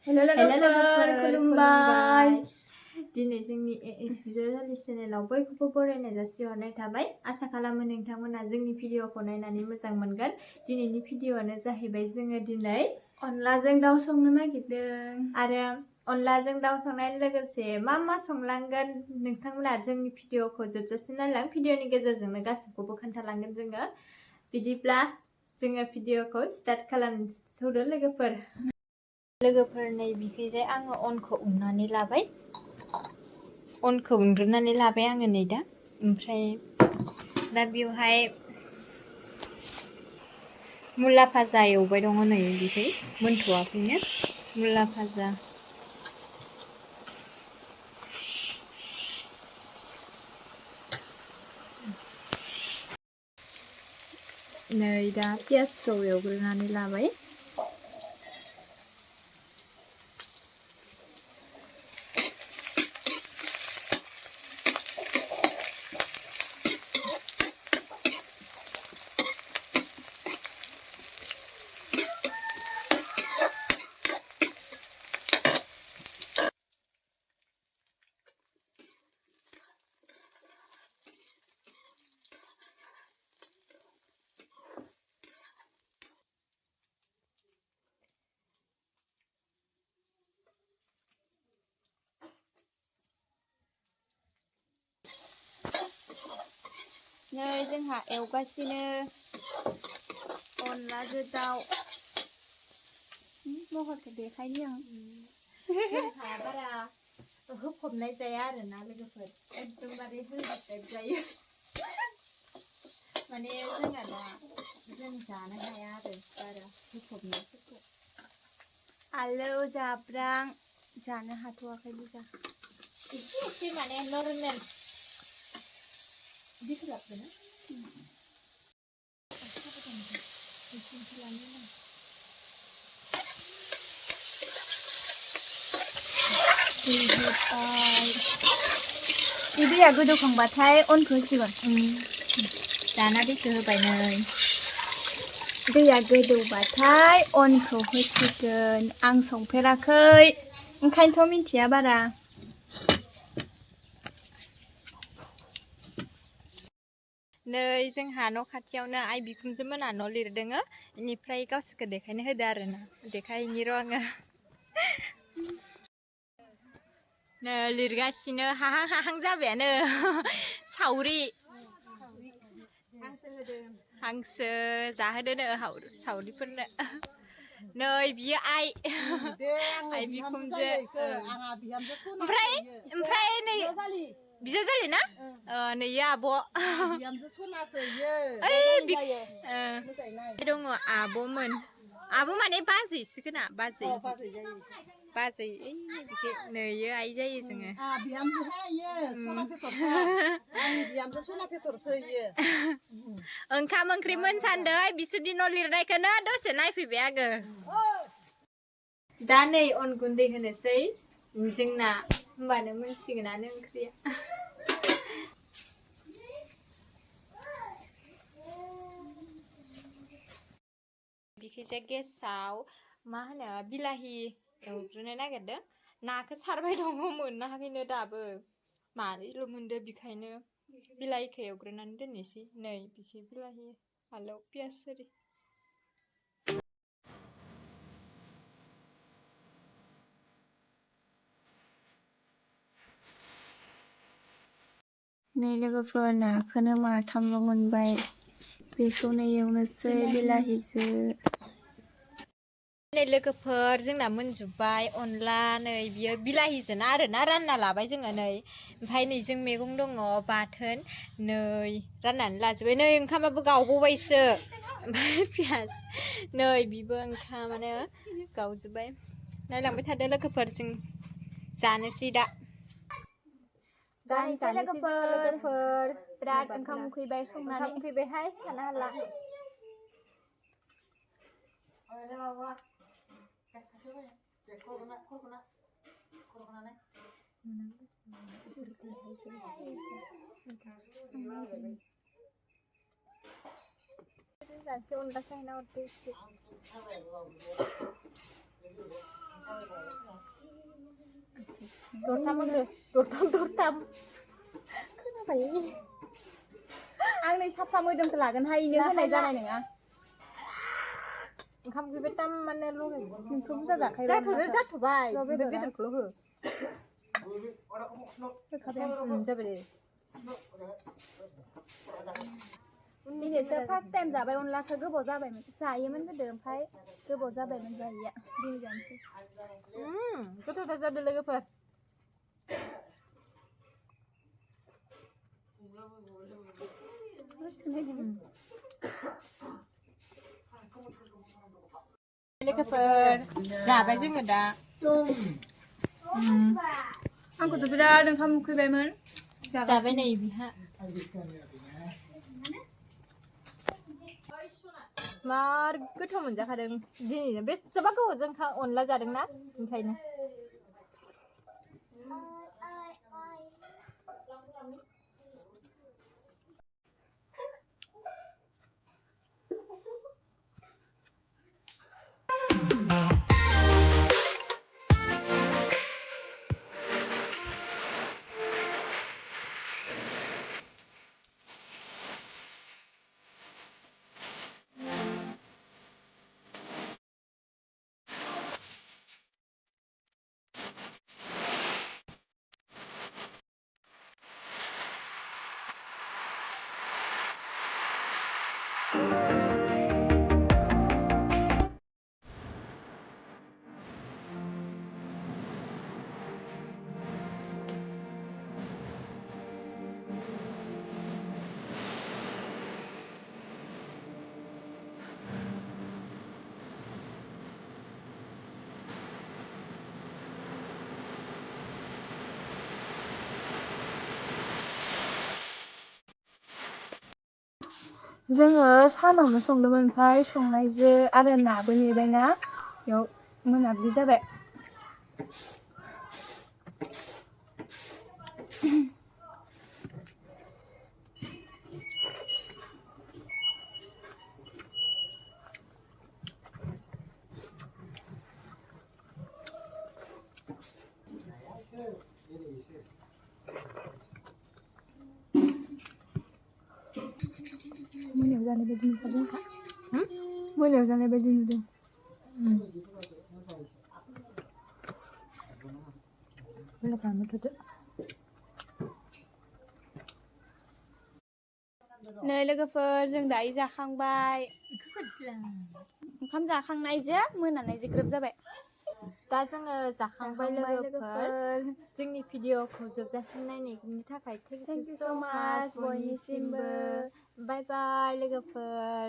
हेल' लोगोफोर खुलुमबाय। दिनै जोंनि एएसपि चेनेलाव बयखौबो बरायनाय जासिहरनाय थाबाय। आसा खालामो नोंथांमोना जोंनि भिडिअखौ नायनानै मोजां मोनगोन। दिनैनि भिडिअआनो जाहैबाय जोङो दिनै अनलाजों दाउ संनो नागिरदों आरो अनलाजों दाउ संनाय लोगोसे मा संलांगोन नोंथांमोना जोंनि भिडिअखौ जोबजासिम नायलां। भिडिअनि गेजेरजोंनो गासिबखौबो खोन्थालांगोन जोङो। बिदिब्ला जोङो भिडिअखौ स्टार्ट खालामसौदो लोगोफोर। नै बिखैजाय आङो अनखौ उननानै लाबाय। अनखौ उनग्रोनानै लाबाय आङो नै दा। ओमफ्राय दा बेवहाय मुला भाजा एवबाय दङ नै बिखै मोनथ'वाखैनो मुला भाजा। नै दा पियासखौ एवग्रोनानै लाबाय। नै जोंहा एवगासिनो अनलाजों दाउ। महरखौ देखायनि आं। जोंहा बारा होफबनाय जाया आरोना लोगोफोर, एकदमबारे होजोब टाइप जायो। माने जोंहा दा जों जानो हाया आरो बारा होफबनायफोरखौ। आलौ जाब्रां जानो हाथ'वाखै बुरजा। एसे माने नर्मेल बिदि लाबोना बे दैया गोदौखांबाथाय अनखौ होसिगोन। दाना दैखौ होबाय नै। दैया गोदौबाथाय अनखौ होसिगोन। आं संफेराखै ओंखायनोथ' मिथिया बारा। नै जोंहा न' खाथियावनो आइ बिखुनजो मोना न' लिरदोङो। बेनिफ्राय गावसोरखौ देखायनो होदो आरोना, देखायहैनि र' आङो। नै लिरगासिनो हाहां जाबायानो। सावरि हांसो जाहोदोनो सावरिफोरनो। नै बियो आइ बिखुनजो। ओमफ्राय नै बिजावजालि ना? नैयो आब'। दङ आब'मोन। आब' माने बाजैसोगोना बाजै। नैयो आइ जायो जोङो। ओंखाम ओंख्रि मोनसान्दै बिसोरनि न' लिरनायखौनो दसे नायफैबाय आङो। दा नै अन गुन्दै होनोसै जोंना, होमबानो मोनसिगोनानो ओंख्रिया। बिखैजाय गेसाव मा होनो बिलाहि एवग्रोनो नागिरदों। नाखौ सारबाय दङ मोनाखैनो दाबो। मानैल' मोनदो बेखायनो बिलाहिखौ एवग्रोनानै दोननोसै। नै बिखै बिलाहि फालौ पियास आरि। नै लोगोफोर नाखौनो माथामल' मोनबाय। बेखौनो एवनोसै बिलाहिजो। नै लोगोफोर जोंना मोनजोब्बाय अनला। नै बियो बिलाहिजों आरोना रानना लाबाय जोङो नै। ओमफ्राय नै जों मैगं दङ बाथोन। नै राननानै लाजोब्बाय। नै ओंखामाबो गावबावबायसो। ओमफ्राय पियास नै बिबो ओंखामानो गावजोब्बाय। नायलांबाय थादो लोगोफोर, जों जानोसै दा। जानोसै लोगोफोर बिराद ओंखाम उखैबाय संनानै। ओंखाम उखैबायहाय थानो हाला। दरथाम होग्रो दरथाम खोनाबाय आं नै साफा मोदोमखौ लागोन हायनो होनाय जानाय नङा ओंखाम उखैबाय ताम माने लगाय नोंथ' बुरजा जाखायो जाथ'बाय बेदरखौल' हो होखाबाय आं जाबाय दे दिनैसो फार्स्ट टाइम जाबाय अनलाखौ गोबाव जाबायमोन जायोमोन गोदो ओमफ्राय गोबाव जाबायमोन जायैया दिनै जानोसै गोथावथार जादों लोगोफोर लोगोफोर जाबाय जोङो दा आंखौथ' बिराद ओंखाम उखैबायमोन जाबाय नै बिहा मार गोथाव मोनजाखादों दिनै बेसेबा गोबावजों अनला जादोंना ओंखायनो जोङो सानावनो संदोंमोन ओमफ्राय संनायजों आरो नाबो नेबायना बेयाव मोनाबिलि जाबाय मोनायाव जानाय बायदि नुखादों मोनायाव जानाय बायदि नुदों नै लोगोफोर जों दायो जाखांबाय ओंखाम जाखांनायजों मोनानायजों ग्रोब जाबाय दा जोङो जाखांबाय लोगोफोर जोंनि भिडिअखौ जोबजासिम नायनायनि थाखाय थेंक इउ स' माच बयनिसिमबो बाय बाय लोगोफोर